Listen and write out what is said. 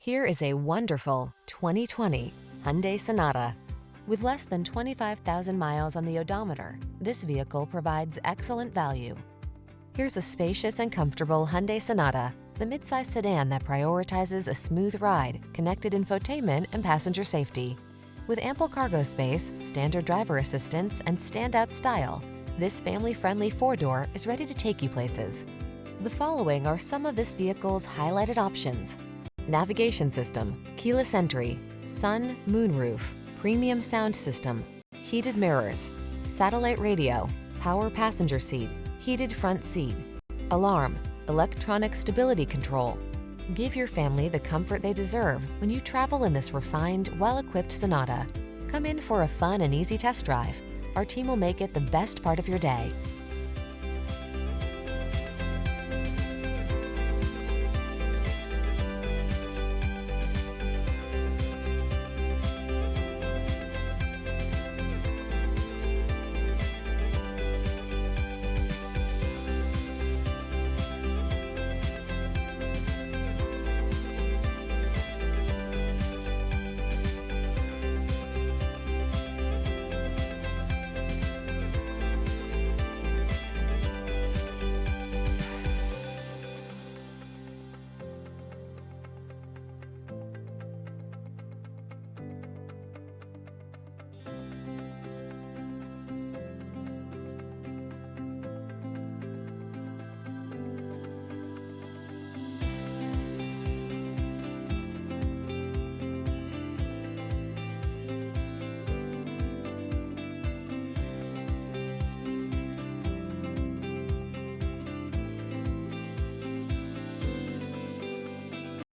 Here is a wonderful 2020 Hyundai Sonata. With less than 25,000 miles on the odometer, this vehicle provides excellent value. Here's a spacious and comfortable Hyundai Sonata, the midsize sedan that prioritizes a smooth ride, connected infotainment, and passenger safety. With ample cargo space, standard driver assistance, and standout style, this family-friendly four-door is ready to take you places. The following are some of this vehicle's highlighted options: navigation system, keyless entry, sun, moonroof, premium sound system, heated mirrors, satellite radio, power passenger seat, heated front seat, alarm, electronic stability control. Give your family the comfort they deserve when you travel in this refined, well-equipped Sonata. Come in for a fun and easy test drive. Our team will make it the best part of your day.